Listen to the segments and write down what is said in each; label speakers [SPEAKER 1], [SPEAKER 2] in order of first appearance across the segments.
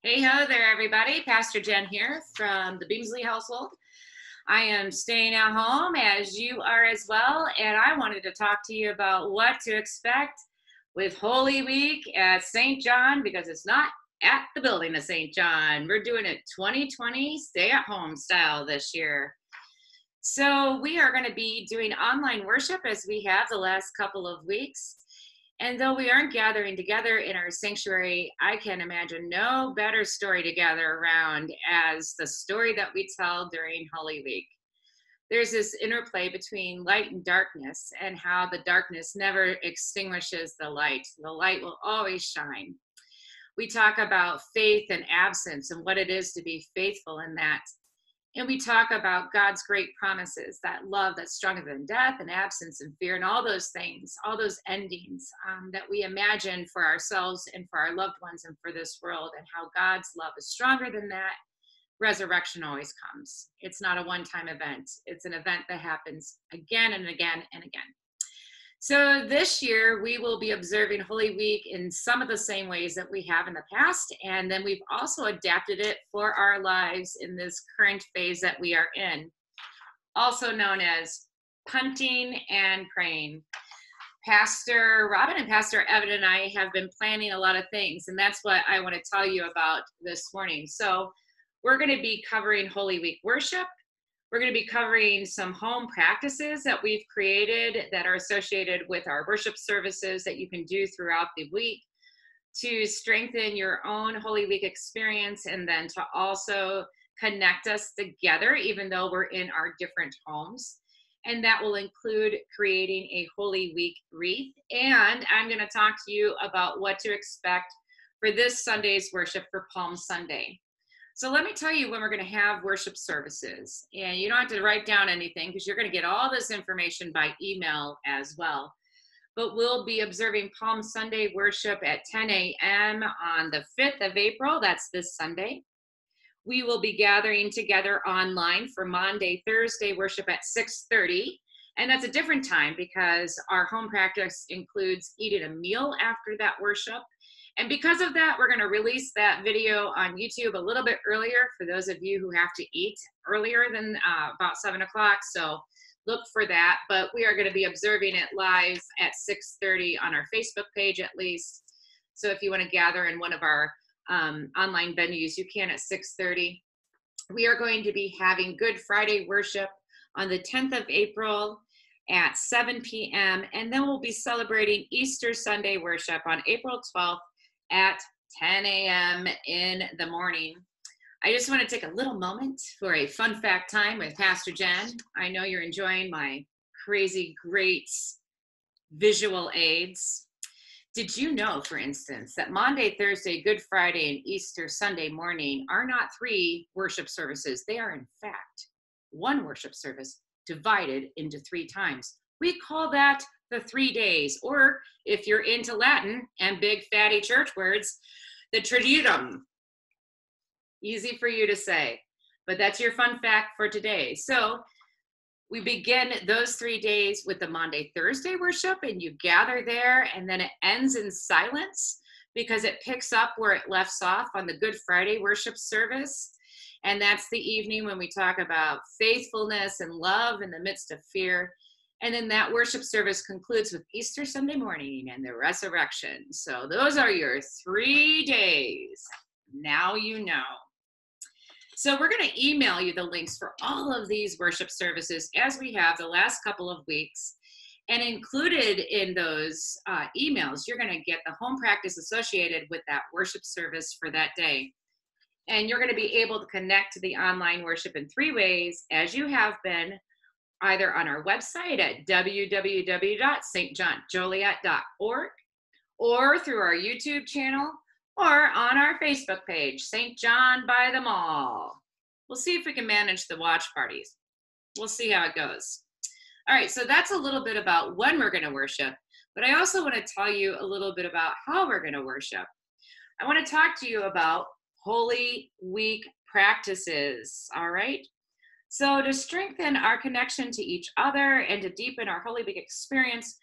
[SPEAKER 1] Hey ho there, everybody. Pastor Jen here from the Beamsley household. I am staying at home as you are as well, and I wanted to talk to you about what to expect with Holy Week at St. John because it's not at the building of St. John. We're doing it 2020 stay at home style this year. So we are going to be doing online worship as we have the last couple of weeks. And though we aren't gathering together in our sanctuary, I can imagine no better story to gather around as the story that we tell during Holy Week. There's this interplay between light and darkness, and how the darkness never extinguishes the light. The light will always shine. We talk about faith and absence and what it is to be faithful in that. And we talk about God's great promises, that love that's stronger than death and absence and fear and all those things, all those endings that we imagine for ourselves and for our loved ones and for this world, and how God's love is stronger than that. Resurrection always comes. It's not a one-time event. It's an event that happens again and again and again. So this year we will be observing Holy Week in some of the same ways that we have in the past. And then we've also adapted it for our lives in this current phase that we are in, also known as punting and praying. Pastor Robin and Pastor Evan and I have been planning a lot of things, and that's what I want to tell you about this morning. So we're going to be covering Holy Week worship. We're going to be covering some home practices that we've created that are associated with our worship services that you can do throughout the week to strengthen your own Holy Week experience, and then to also connect us together, even though we're in our different homes. And that will include creating a Holy Week wreath. And I'm going to talk to you about what to expect for this Sunday's worship for Palm Sunday. So let me tell you when we're going to have worship services. And you don't have to write down anything because you're going to get all this information by email as well. But we'll be observing Palm Sunday worship at 10 a.m. on the 5th of April. That's this Sunday. We will be gathering together online for Monday, Thursday worship at 6:30. And that's a different time because our home practice includes eating a meal after that worship. And because of that, we're going to release that video on YouTube a little bit earlier for those of you who have to eat earlier than about 7 o'clock. So look for that. But we are going to be observing it live at 6:30 on our Facebook page at least. So if you want to gather in one of our online venues, you can at 6:30. We are going to be having Good Friday worship on the 10th of April at 7 p.m. And then we'll be celebrating Easter Sunday worship on April 12th at 10 a.m. in the morning. I just want to take a little moment for a fun fact time with Pastor Jen. I know you're enjoying my crazy great visual aids. Did you know, for instance, that Monday, Thursday, Good Friday, and Easter Sunday morning are not 3 worship services? They are, in fact, 1 worship service divided into 3 times. We call that the 3 days, or if you're into Latin and big fatty church words, the Triduum. Easy for you to say, but that's your fun fact for today. So we begin those 3 days with the Monday, Thursday worship, and you gather there, and then it ends in silence because it picks up where it left off on the Good Friday worship service. And that's the evening when we talk about faithfulness and love in the midst of fear. And then that worship service concludes with Easter Sunday morning and the resurrection. So those are your 3 days. Now you know. So we're going to email you the links for all of these worship services as we have the last couple of weeks. And included in those emails, you're going to get the home practice associated with that worship service for that day. And you're going to be able to connect to the online worship in 3 ways, as you have been, either on our website at www.stjohnjoliet.org, or through our YouTube channel, or on our Facebook page, St. John by the Mall. We'll see if we can manage the watch parties. We'll see how it goes. All right, so that's a little bit about when we're going to worship, but I also want to tell you a little bit about how we're going to worship. I want to talk to you about Holy Week practices, all right? So to strengthen our connection to each other and to deepen our Holy Week experience,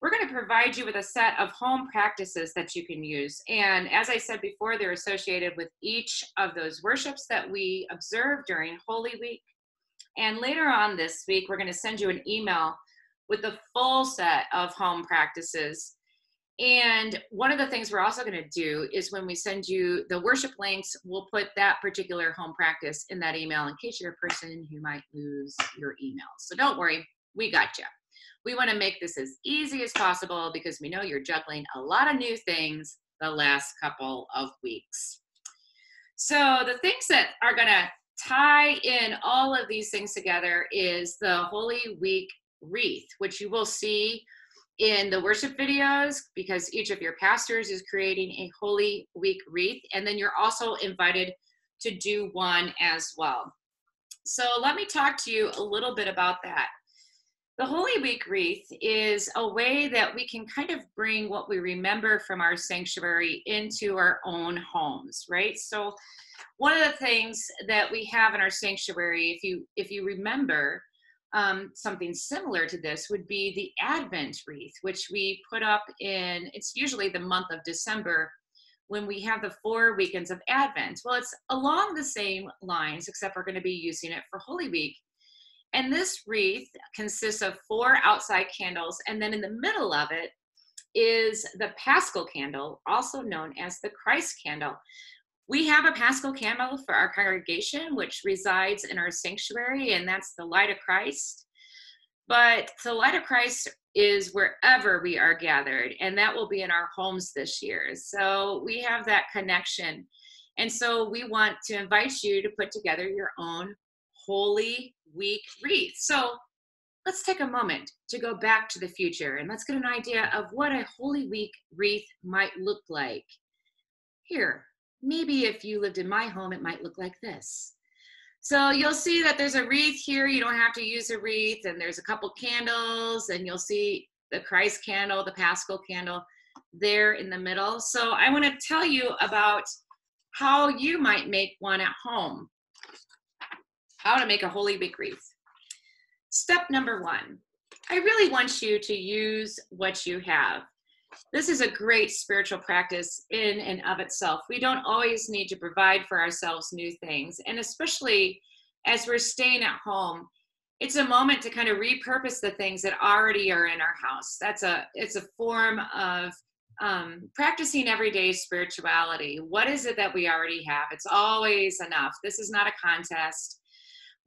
[SPEAKER 1] we're going to provide you with a set of home practices that you can use. And as I said before, they're associated with each of those worships that we observe during Holy Week. And later on this week, we're going to send you an email with the full set of home practices. And one of the things we're also going to do is when we send you the worship links, we'll put that particular home practice in that email in case you're a person who might lose your email. So don't worry, we got you. We want to make this as easy as possible because we know you're juggling a lot of new things the last couple of weeks. So the things that are going to tie in all of these things together is the Holy Week wreath, which you will see in the worship videos because each of your pastors is creating a Holy Week wreath. And then you're also invited to do one as well. So let me talk to you a little bit about that. The Holy Week wreath is a way that we can kind of bring what we remember from our sanctuary into our own homes, right? So one of the things that we have in our sanctuary, if you remember, something similar to this would be the Advent wreath, which we put up in, it's usually the month of December when we have the 4 weekends of Advent. Well, it's along the same lines, except we're going to be using it for Holy Week. And this wreath consists of 4 outside candles, and then in the middle of it is the Paschal candle, also known as the Christ candle. We have a Paschal candle for our congregation, which resides in our sanctuary, and that's the light of Christ. But the light of Christ is wherever we are gathered, and that will be in our homes this year. So we have that connection. And so we want to invite you to put together your own Holy Week wreath. So let's take a moment to go back to the future and let's get an idea of what a Holy Week wreath might look like. Here, maybe if you lived in my home, it might look like this. So you'll see that there's a wreath here. You don't have to use a wreath, and there's a couple candles, and you'll see the Christ candle, the Paschal candle there in the middle. So I want to tell you about how you might make one at home. How to make a Holy Week wreath. Step number 1, I really want you to use what you have. This is a great spiritual practice in and of itself. We don't always need to provide for ourselves new things. And especially as we're staying at home, it's a moment to kind of repurpose the things that already are in our house. It's a form of practicing everyday spirituality. What is it that we already have? It's always enough. This is not a contest.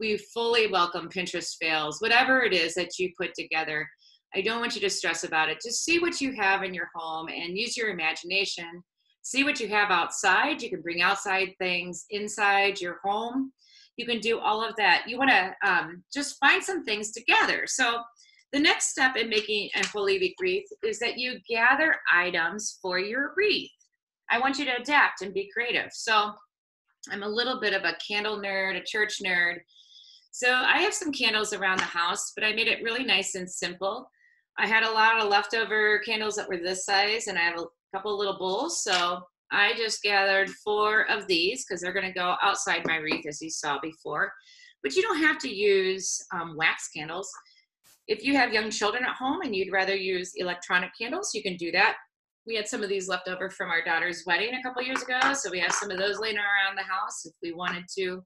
[SPEAKER 1] We fully welcome Pinterest fails, whatever it is that you put together. I don't want you to stress about it. Just see what you have in your home and use your imagination. See what you have outside. You can bring outside things inside your home. You can do all of that. You want to just find some things together. So the next step in making a Holy Week wreath is that you gather items for your wreath. I want you to adapt and be creative. So I'm a little bit of a candle nerd, a church nerd. So I have some candles around the house, but I made it really nice and simple. I had a lot of leftover candles that were this size, and I have a couple of little bowls. So I just gathered 4 of these because they're going to go outside my wreath, as you saw before. But you don't have to use wax candles. If you have young children at home and you'd rather use electronic candles, you can do that. We had some of these left over from our daughter's wedding a couple years ago, so we have some of those laying around the house. If we wanted to,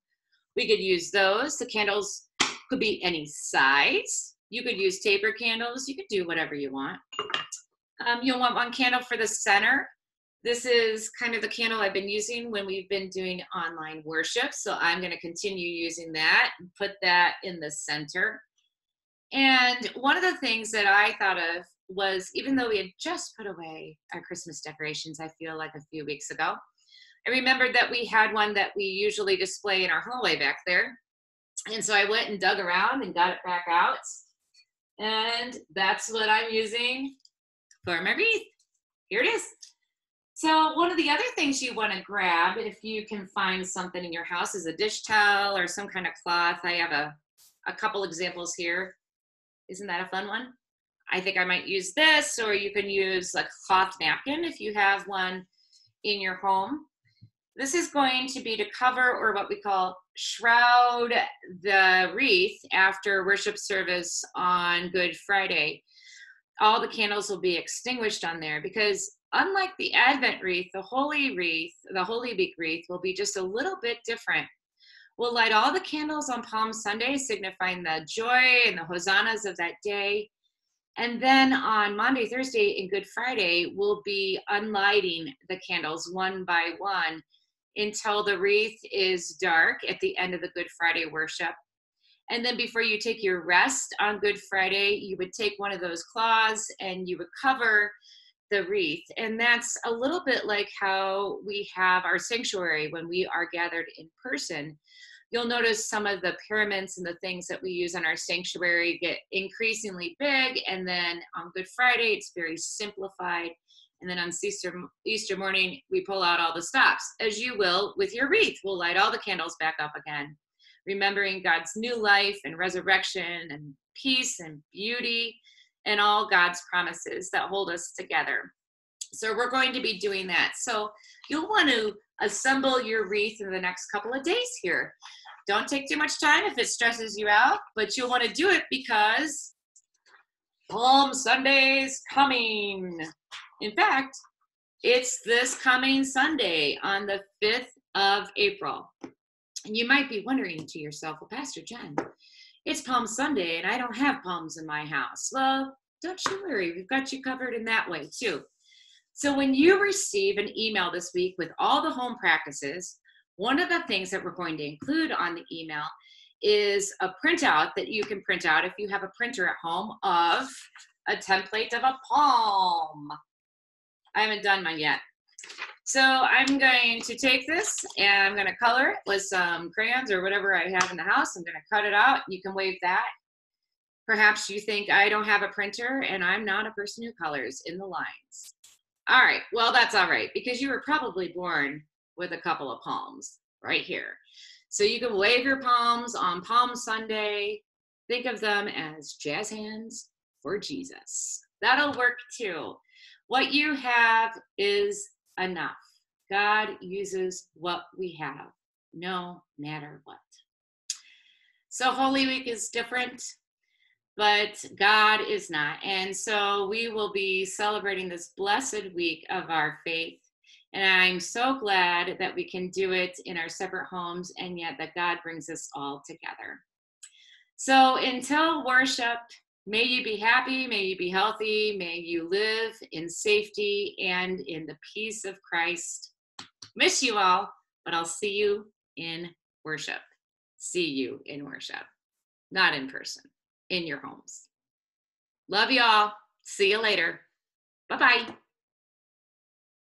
[SPEAKER 1] we could use those. The candles could be any size. You could use taper candles. You could do whatever you want. You'll want one candle for the center. This is kind of the candle I've been using when we've been doing online worship, so I'm going to continue using that and put that in the center. And one of the things that I thought of was, even though we had just put away our Christmas decorations, I feel like a few weeks ago, I remembered that we had one that we usually display in our hallway back there. And so I went and dug around and got it back out. And that's what I'm using for my wreath. Here it is. So one of the other things you want to grab, if you can find something in your house, is a dish towel or some kind of cloth. I have a couple examples here. Isn't that a fun one? I think I might use this, or you can use a cloth napkin if you have one in your home. This is going to be to cover, or what we call shroud the wreath after worship service on Good Friday. all the candles will be extinguished on there, because unlike the Advent wreath, the Holy Week wreath will be just a little bit different. We'll light all the candles on Palm Sunday, signifying the joy and the hosannas of that day. And then on Monday, Thursday, and Good Friday, we'll be unlighting the candles one by one until the wreath is dark at the end of the Good Friday worship. And then before you take your rest on Good Friday, you would take one of those cloths and you would cover the wreath. And that's a little bit like how we have our sanctuary when we are gathered in person. You'll notice some of the pyramids and the things that we use in our sanctuary get increasingly big. And then on Good Friday, it's very simplified. And then on Easter morning, we pull out all the stops, as you will with your wreath. We'll light all the candles back up again, remembering God's new life and resurrection and peace and beauty and all God's promises that hold us together. So we're going to be doing that. So you'll want to assemble your wreath in the next couple of days here. Don't take too much time if it stresses you out, but you'll want to do it because Palm Sunday's coming. In fact, it's this coming Sunday on the 5th of April. And you might be wondering to yourself, well, Pastor Jen, it's Palm Sunday and I don't have palms in my house. Well, don't you worry. We've got you covered in that way too. So when you receive an email this week with all the home practices, one of the things that we're going to include on the email is a printout that you can print out if you have a printer at home of a template of a palm. I haven't done mine yet. So I'm going to take this and I'm going to color it with some crayons or whatever I have in the house. I'm going to cut it out. You can wave that. Perhaps you think I don't have a printer and I'm not a person who colors in the lines. All right, well, that's all right, because you were probably born with a couple of palms right here. So you can wave your palms on Palm Sunday. Think of them as jazz hands for Jesus. That'll work too. What you have is enough. God uses what we have, no matter what. So Holy Week is different, but God is not. And so we will be celebrating this blessed week of our faith. And I'm so glad that we can do it in our separate homes, and yet that God brings us all together. So until worship, may you be happy, may you be healthy, may you live in safety and in the peace of Christ. Miss you all, but I'll see you in worship. See you in worship, not in person, in your homes. Love you all. See you later. Bye-bye.